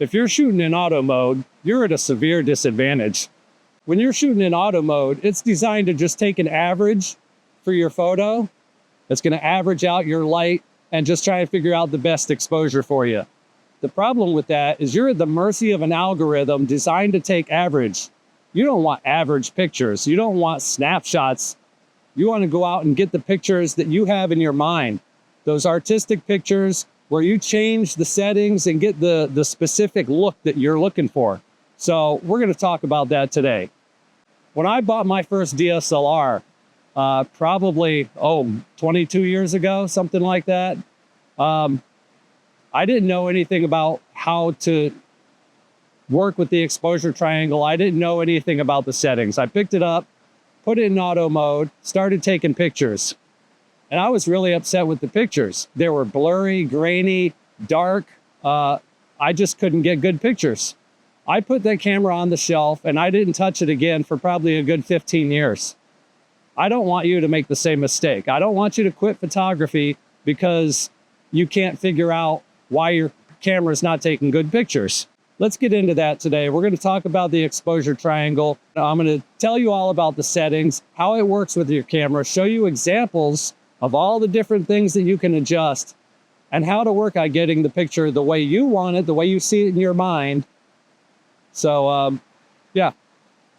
If you're shooting in auto mode, you're at a severe disadvantage. When you're shooting in auto mode, it's designed to just take an average for your photo. It's going to average out your light and just try and figure out the best exposure for you. The problem with that is you're at the mercy of an algorithm designed to take average. You don't want average pictures. You don't want snapshots. You want to go out and get the pictures that you have in your mind. Those artistic pictures where you change the settings and get the specific look that you're looking for. So we're going to talk about that today. When I bought my first DSLR, probably 22 years ago, something like that, I didn't know anything about how to work with the exposure triangle. I didn't know anything about the settings. I picked it up, put it in auto mode, started taking pictures. And I was really upset with the pictures. They were blurry, grainy, dark. I just couldn't get good pictures. I put that camera on the shelf and I didn't touch it again for probably a good 15 years. I don't want you to make the same mistake. I don't want you to quit photography because you can't figure out why your camera's not taking good pictures. Let's get into that today. We're going to talk about the exposure triangle. I'm going to tell you all about the settings, how it works with your camera, show you examples of all the different things that you can adjust, and how to work on getting the picture the way you want it, the way you see it in your mind. So, yeah,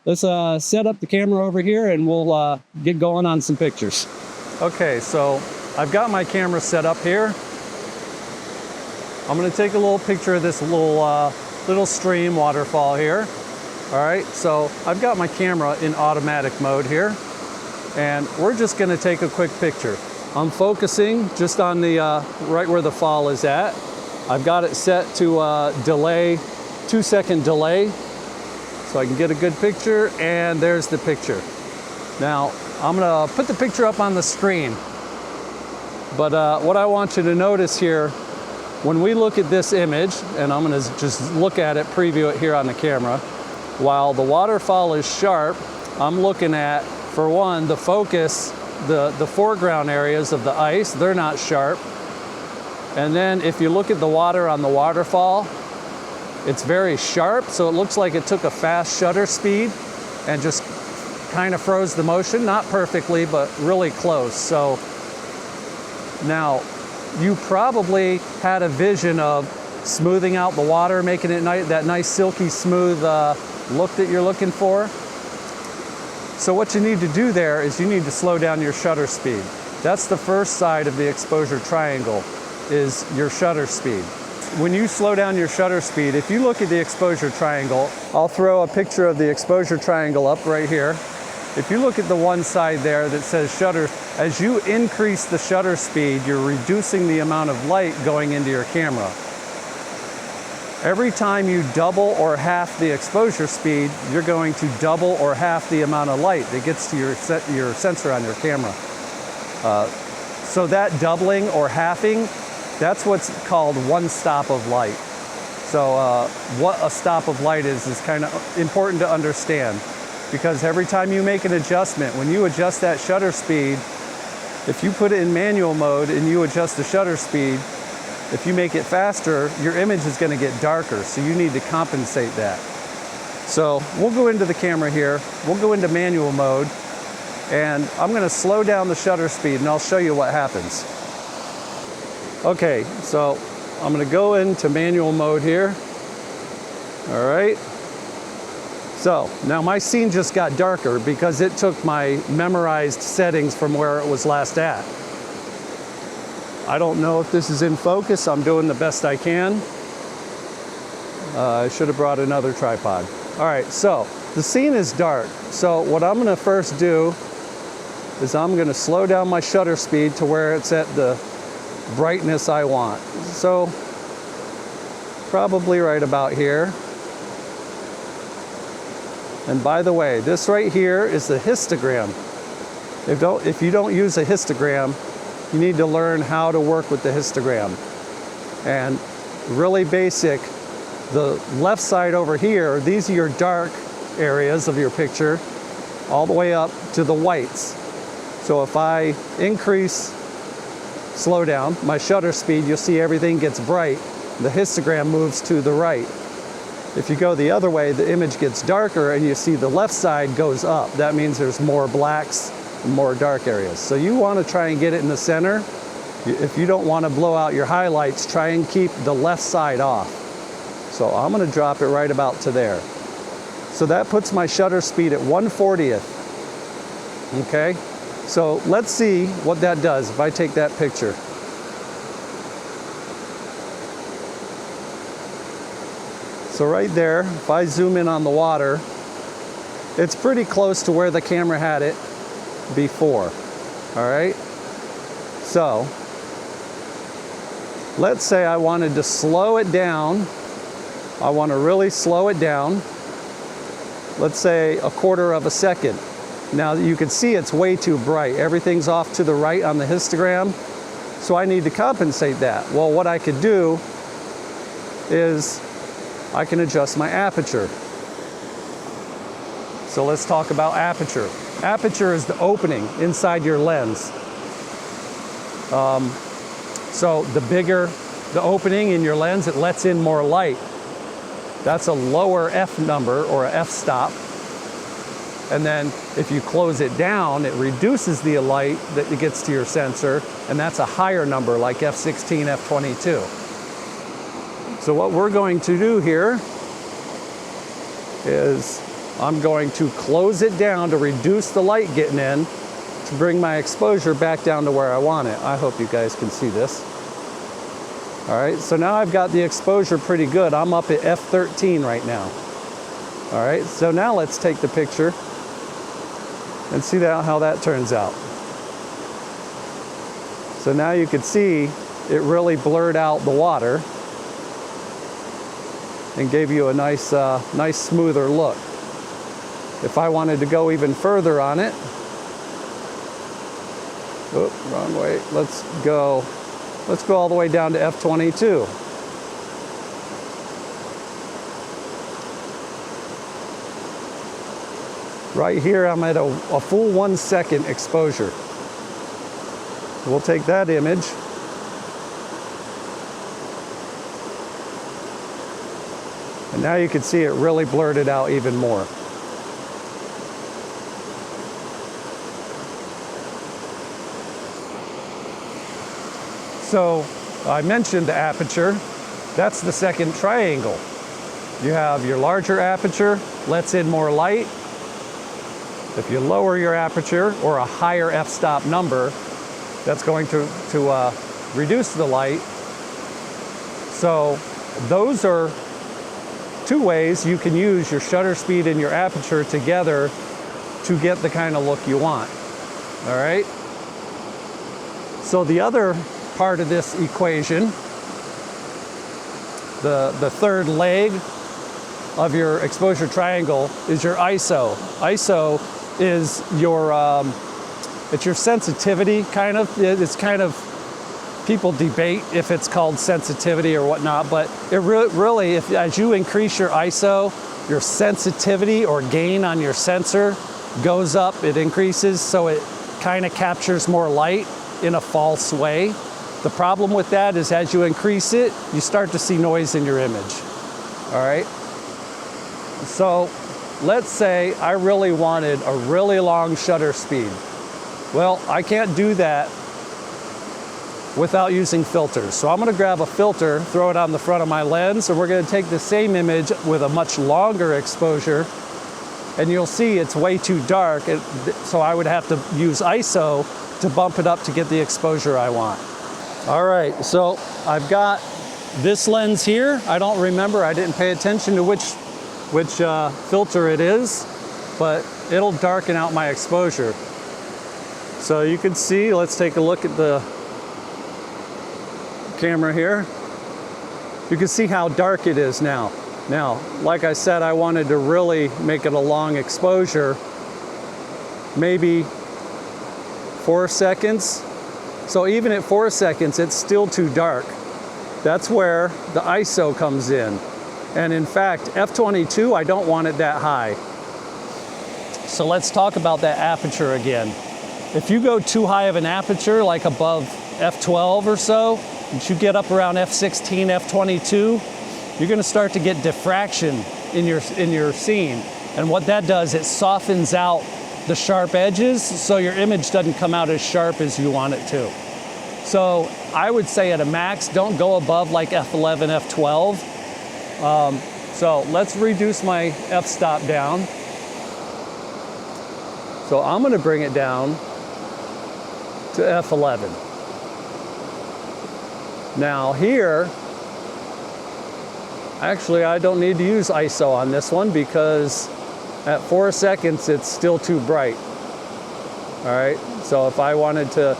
let's set up the camera over here and we'll get going on some pictures. Okay, so I've got my camera set up here. I'm going to take a little picture of this little stream waterfall here. All right, so I've got my camera in automatic mode here, and we're just going to take a quick picture. I'm focusing just on the right where the fall is at. I've got it set to delay, 2-second delay, so I can get a good picture, and there's the picture. Now, I'm gonna put the picture up on the screen, but what I want you to notice here, when we look at this image, and I'm gonna just look at it, preview it here on the camera, while the waterfall is sharp, I'm looking at, for one, the focus, the foreground areas of the ice, they're not sharp. And then if you look at the water on the waterfall, it's very sharp, so it looks like it took a fast shutter speed and just kind of froze the motion, not perfectly, but really close. So now, you probably had a vision of smoothing out the water, making it that nice silky smooth look that you're looking for. So what you need to do there is you need to slow down your shutter speed. That's the first side of the exposure triangle, is your shutter speed. When you slow down your shutter speed, if you look at the exposure triangle, I'll throw a picture of the exposure triangle up right here. If you look at the one side there that says shutter, as you increase the shutter speed, you're reducing the amount of light going into your camera. Every time you double or half the exposure speed, you're going to double or half the amount of light that gets to your sensor on your camera. So that doubling or halving, that's what's called one stop of light. So what a stop of light is kind of important to understand, because every time you make an adjustment, when you adjust that shutter speed, if you put it in manual mode and you adjust the shutter speed, if you make it faster, your image is going to get darker, so you need to compensate that. So we'll go into the camera here, we'll go into manual mode, and I'm going to slow down the shutter speed and I'll show you what happens. Okay, so I'm going to go into manual mode here. All right. So now my scene just got darker because it took my memorized settings from where it was last at. I don't know if this is in focus. I'm doing the best I can. I should have brought another tripod. All right, so the scene is dark. So what I'm gonna first do is I'm gonna slow down my shutter speed to where it's at the brightness I want. So probably right about here. And by the way, this right here is the histogram. If you don't use a histogram, you need to learn how to work with the histogram. And really basic, the left side over here, these are your dark areas of your picture, all the way up to the whites. So if I slow down my shutter speed, you'll see everything gets bright. The histogram moves to the right. If you go the other way, the image gets darker and you see the left side goes up. That means there's more blacks and more dark areas. So you want to try and get it in the center. If you don't want to blow out your highlights, try and keep the left side off. So I'm going to drop it right about to there. So that puts my shutter speed at 1/40th. Okay, so let's see what that does if I take that picture. So right there, if I zoom in on the water, it's pretty close to where the camera had it before. All right, so let's say I wanted to slow it down. I want to really slow it down. Let's say 1/4 of a second. Now you can see it's way too bright. Everything's off to the right on the histogram. So I need to compensate that. Well, what I could do is I can adjust my aperture. So let's talk about aperture. Aperture is the opening inside your lens. So the bigger the opening in your lens, it lets in more light. That's a lower F number or a f-stop. And then if you close it down, it reduces the light that it gets to your sensor, and that's a higher number like f16, f22. So what we're going to do here is I'm going to close it down to reduce the light getting in to bring my exposure back down to where I want it. I hope you guys can see this. All right, so now I've got the exposure pretty good. I'm up at f13 right now. All right, so now let's take the picture and see how that turns out. So now you can see it really blurred out the water and gave you a nice, nice smoother look. If I wanted to go even further on it, oh, wrong way. Let's go all the way down to f22. Right here, I'm at a full 1 second exposure. We'll take that image. And now you can see it really blurred it out even more. So I mentioned the aperture. That's the second triangle. You have your larger aperture, lets in more light. If you lower your aperture or a higher f-stop number, that's going to reduce the light. So those are two ways you can use your shutter speed and your aperture together to get the kind of look you want. All right? So the other part of this equation, the third leg of your exposure triangle, is your ISO. ISO is your it's your sensitivity, kind of. It's kind of, people debate if it's called sensitivity or whatnot, but it really, as you increase your ISO, your sensitivity or gain on your sensor goes up, it increases, so it kind of captures more light in a false way. The problem with that is as you increase it, you start to see noise in your image. All right? So let's say I really wanted a really long shutter speed. Well, I can't do that without using filters. So I'm gonna grab a filter, throw it on the front of my lens, and we're gonna take the same image with a much longer exposure, and you'll see it's way too dark, so I would have to use ISO to bump it up to get the exposure I want. All right, so I've got this lens here. I don't remember, I didn't pay attention to which filter it is, but it'll darken out my exposure. So you can see, let's take a look at the camera here. You can see how dark it is now. Now, like I said, I wanted to really make it a long exposure, maybe 4 seconds. So even at 4 seconds, it's still too dark. That's where the ISO comes in. And in fact, f22, I don't want it that high. So let's talk about that aperture again. If you go too high of an aperture, like above f12 or so, once you get up around f16, f22, you're going to start to get diffraction in your scene. And what that does, it softens out the sharp edges so your image doesn't come out as sharp as you want it to. So I would say at a max, don't go above like F11, F12. So let's reduce my f-stop down. So I'm going to bring it down to F11. Now here, actually I don't need to use ISO on this one because at 4 seconds it's still too bright. All right, so if I wanted to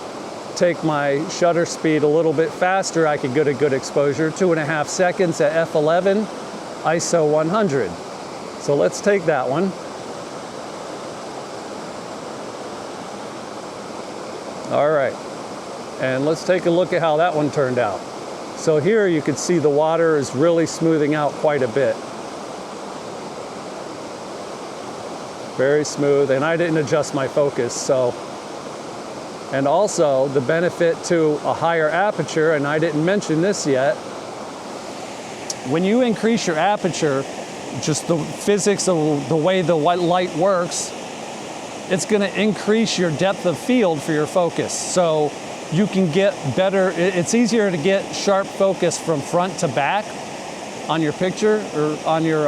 take my shutter speed a little bit faster, I could get a good exposure. 2.5 seconds at F11, ISO 100. So let's take that one. All right, and let's take a look at how that one turned out. So here you can see the water is really smoothing out quite a bit. Very smooth, and I didn't adjust my focus, so. And also the benefit to a higher aperture, and I didn't mention this yet, when you increase your aperture, just the physics of the way the white light works, it's going to increase your depth of field for your focus. So you can get better, it's easier to get sharp focus from front to back on your picture or on your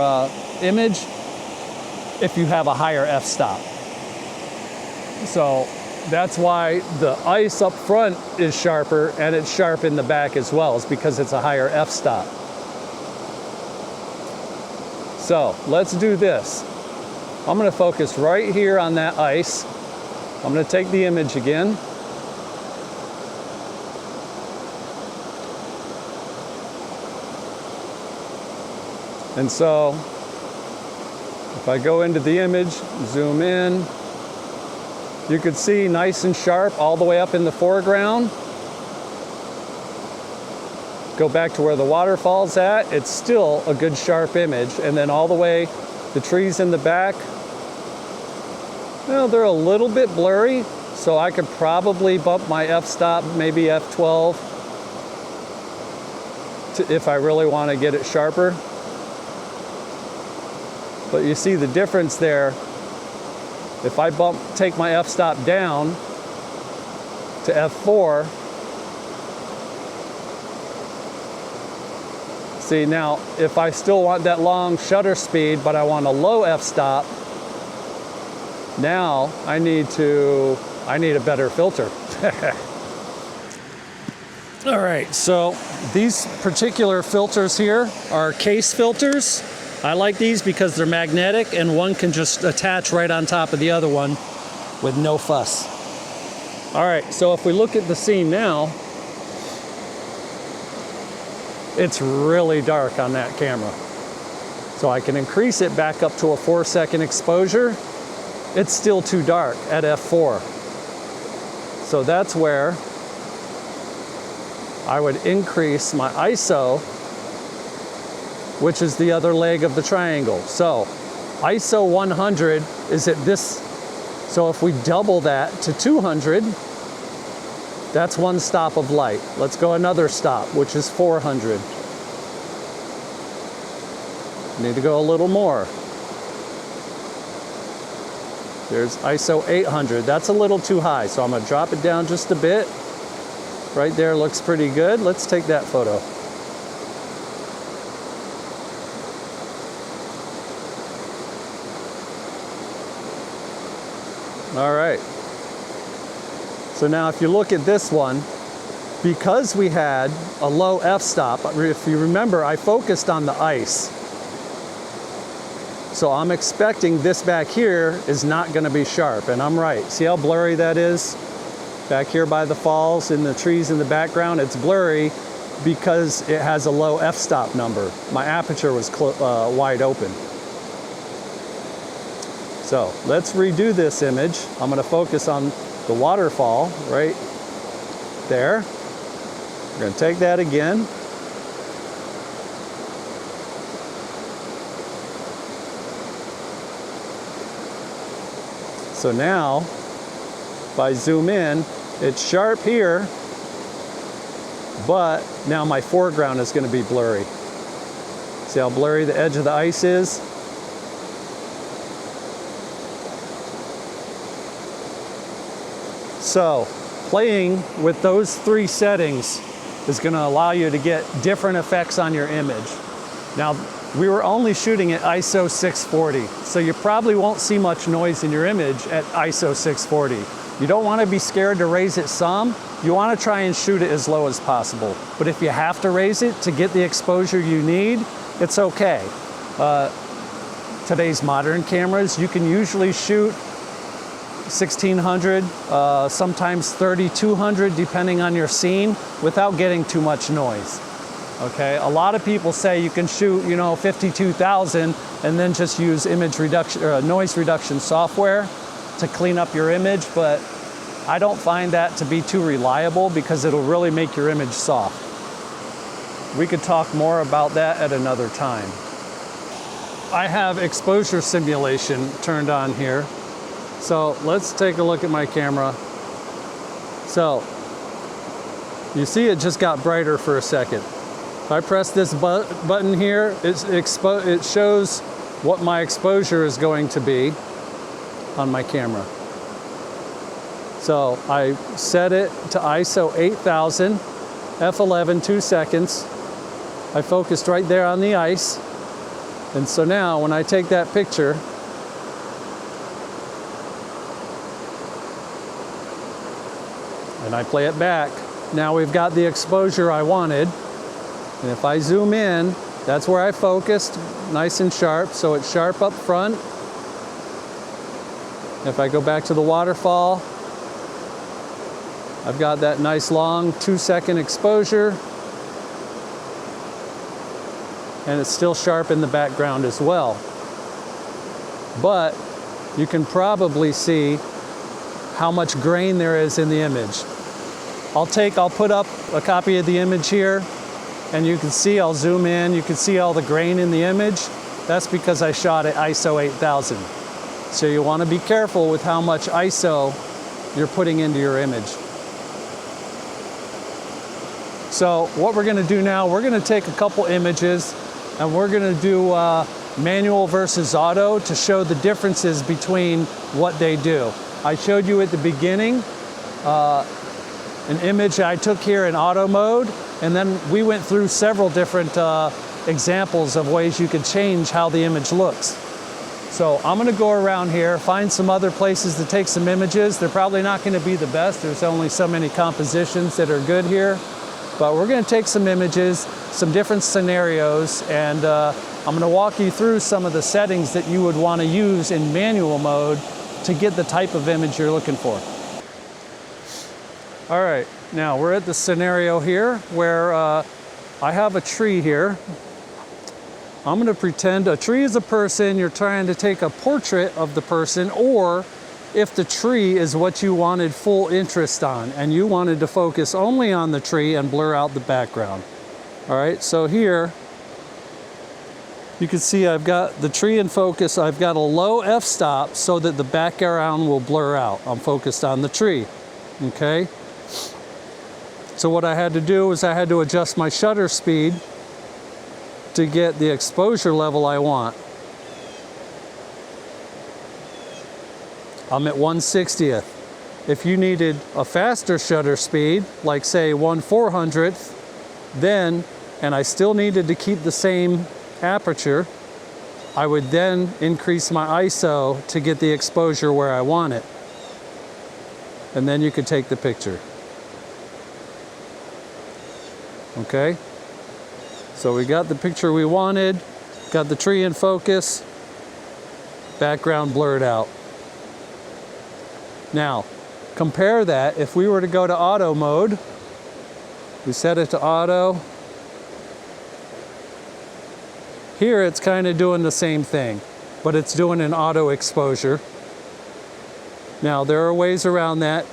image if you have a higher f-stop. So that's why the ice up front is sharper and it's sharp in the back as well. It's because it's a higher f-stop. So let's do this. I'm going to focus right here on that ice. I'm going to take the image again. And so if I go into the image, zoom in, you can see nice and sharp all the way up in the foreground. Go back to where the waterfall's at, it's still a good sharp image. And then all the way, the trees in the back, well, they're a little bit blurry, so I could probably bump my f-stop, maybe f12, if I really want to get it sharper. But you see the difference there. If I take my f-stop down to f4, see now, if I still want that long shutter speed, but I want a low f-stop, now I need a better filter. All right, so these particular filters here are case filters. I like these because they're magnetic and one can just attach right on top of the other one with no fuss. All right, so if we look at the scene now, it's really dark on that camera. So I can increase it back up to a 4-second exposure. It's still too dark at f4. So that's where I would increase my ISO, which is the other leg of the triangle. So ISO 100 is at this. So if we double that to 200, that's one stop of light. Let's go another stop, which is 400. Need to go a little more. There's ISO 800. That's a little too high, so I'm going to drop it down just a bit. Right there looks pretty good. Let's take that photo. All right. So now if you look at this one, because we had a low f-stop, if you remember, I focused on the ice. So I'm expecting this back here is not going to be sharp, and I'm right. See how blurry that is? Back here by the falls and the trees in the background, it's blurry because it has a low f-stop number. My aperture was wide open. So let's redo this image. I'm going to focus on the waterfall right there. We're going to take that again. So now, if I zoom in, it's sharp here, but now my foreground is going to be blurry. See how blurry the edge of the ice is? So, playing with those three settings is going to allow you to get different effects on your image. Now, we were only shooting at ISO 640, so you probably won't see much noise in your image at ISO 640. You don't want to be scared to raise it some. You want to try and shoot it as low as possible. But if you have to raise it to get the exposure you need, it's okay. Today's modern cameras, you can usually shoot 1600, sometimes 3200, depending on your scene, without getting too much noise. Okay, a lot of people say you can shoot, 52,000 and then just use image reduction or noise reduction software to clean up your image, but I don't find that to be too reliable because it'll really make your image soft. We could talk more about that at another time. I have exposure simulation turned on here. So let's take a look at my camera. So you see it just got brighter for a second. If I press this button here, it shows what my exposure is going to be on my camera. So I set it to ISO 8000, f11, 2 seconds. I focused right there on the ice. And so now when I take that picture, and I play it back, now we've got the exposure I wanted. And if I zoom in, that's where I focused, nice and sharp, so it's sharp up front. If I go back to the waterfall, I've got that nice long 2-second exposure, and it's still sharp in the background as well. But you can probably see how much grain there is in the image. I'll put up a copy of the image here, and you can see, I'll zoom in, you can see all the grain in the image. That's because I shot at ISO 8000. So you want to be careful with how much ISO you're putting into your image. So what we're going to do now, we're going to take a couple images and we're going to do manual versus auto to show the differences between what they do. I showed you at the beginning an image I took here in auto mode, and then we went through several different examples of ways you could change how the image looks. So I'm going to go around here, find some other places to take some images. They're probably not going to be the best. There's only so many compositions that are good here. But we're going to take some images, some different scenarios, and I'm going to walk you through some of the settings that you would want to use in manual mode to get the type of image you're looking for. All right, now we're at the scenario here where I have a tree here. I'm going to pretend a tree is a person. You're trying to take a portrait of the person, or if the tree is what you wanted full interest on and you wanted to focus only on the tree and blur out the background. All right, so here you can see I've got the tree in focus. I've got a low f-stop so that the background will blur out. I'm focused on the tree, okay? So what I had to do is I had to adjust my shutter speed to get the exposure level I want. I'm at 1/60th. If you needed a faster shutter speed, like say 1/400th, then, and I still needed to keep the same aperture, I would then increase my ISO to get the exposure where I want it. And then you could take the picture. Okay? So we got the picture we wanted, got the tree in focus, background blurred out. Now, compare that if we were to go to auto mode. We set it to auto. Here it's kind of doing the same thing, but it's doing an auto exposure. Now, there are ways around that.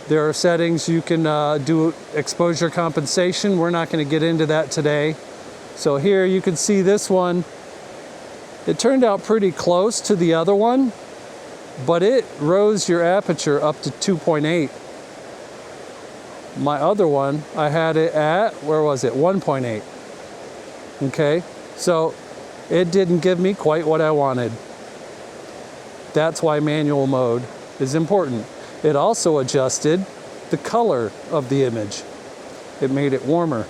There are settings you can do exposure compensation. We're not going to get into that today. So here you can see this one. It turned out pretty close to the other one, but it rose your aperture up to 2.8. My other one, I had it at, where was it? 1.8. Okay, So it didn't give me quite what I wanted. That's why manual mode is important. It also adjusted the color of the image. It made it warmer.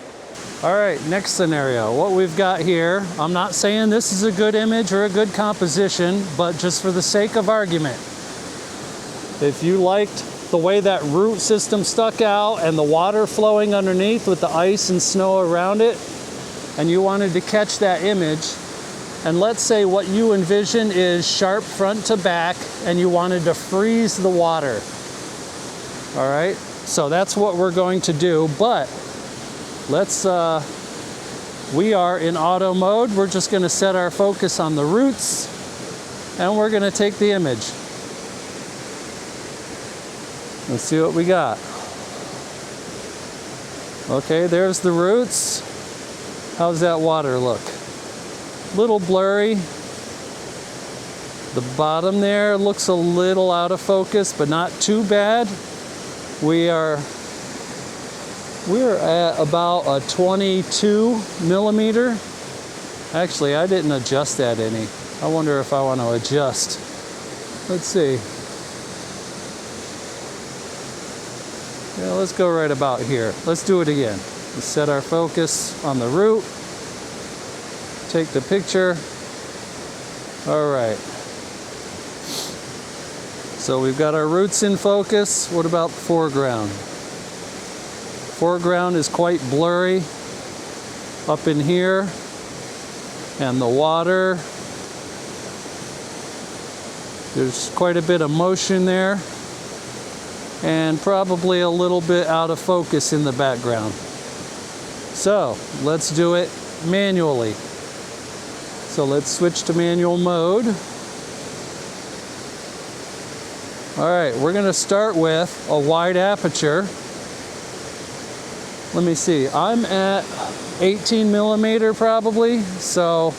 All right, next scenario. What we've got here, I'm not saying this is a good image or a good composition, but just for the sake of argument, if you liked the way that root system stuck out and the water flowing underneath with the ice and snow around it, and you wanted to catch that image, and let's say what you envision is sharp front to back, and you wanted to freeze the water. All right, so that's what we're going to do, but let's, we are in auto mode. We're just gonna set our focus on the roots, and we're gonna take the image. Let's see what we got. Okay, there's the roots. How's that water look? Little blurry. The bottom there looks a little out of focus, but not too bad. We're at about a 22 millimeter. Actually, I didn't adjust that any. I wonder if I want to adjust. Let's see. Yeah, let's go right about here. Let's do it again. Let's set our focus on the root. Take the picture. All right. So we've got our roots in focus. What about the foreground? Foreground is quite blurry up in here, and the water, there's quite a bit of motion there, and probably a little bit out of focus in the background. So let's do it manually. So let's switch to manual mode. All right, we're gonna start with a wide aperture. Let me see, I'm at 18 millimeter probably, so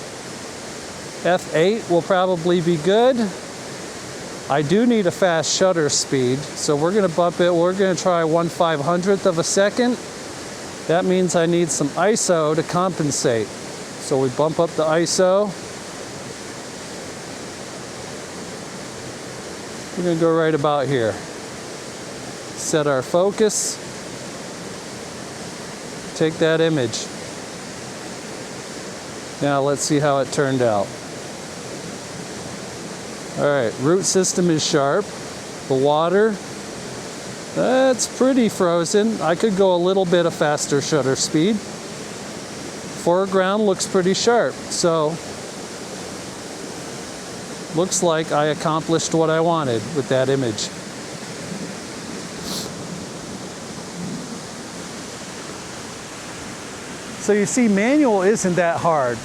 f8 will probably be good. I do need a fast shutter speed, so we're gonna bump it. We're gonna try 1/500th of a second. That means I need some ISO to compensate. So we bump up the ISO. We're gonna go right about here. Set our focus. Take that image. Now let's see how it turned out. All right, root system is sharp. The water, that's pretty frozen. I could go a little bit of faster shutter speed. Foreground looks pretty sharp, so looks like I accomplished what I wanted with that image. So you see, manual isn't that hard.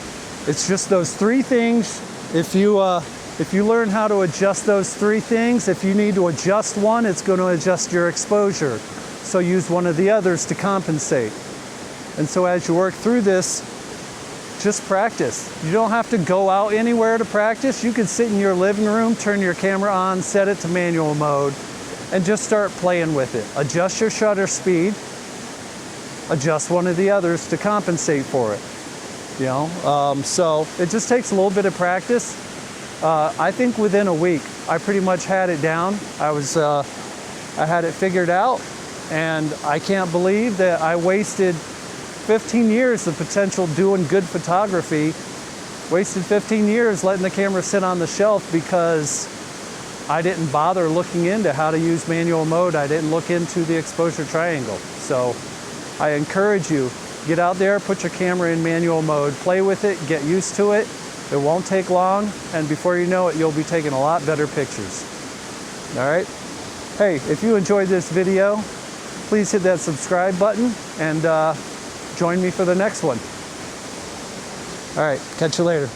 It's just those three things. If you learn how to adjust those three things, if you need to adjust one, it's going to adjust your exposure. So use one of the others to compensate. And so as you work through this, just practice. You don't have to go out anywhere to practice. You can sit in your living room, turn your camera on, set it to manual mode, and just start playing with it. Adjust your shutter speed. Adjust one of the others to compensate for it. You know, so it just takes a little bit of practice. I think within a week, I pretty much had it down. I had it figured out, and I can't believe that I wasted 15 years of potential doing good photography. Wasted 15 years letting the camera sit on the shelf because I didn't bother looking into how to use manual mode. I didn't look into the exposure triangle. So I encourage you, get out there, put your camera in manual mode, play with it, get used to it. It won't take long, and before you know it, you'll be taking a lot better pictures. All right? Hey, if you enjoyed this video, please hit that subscribe button and join me for the next one. All right, catch you later.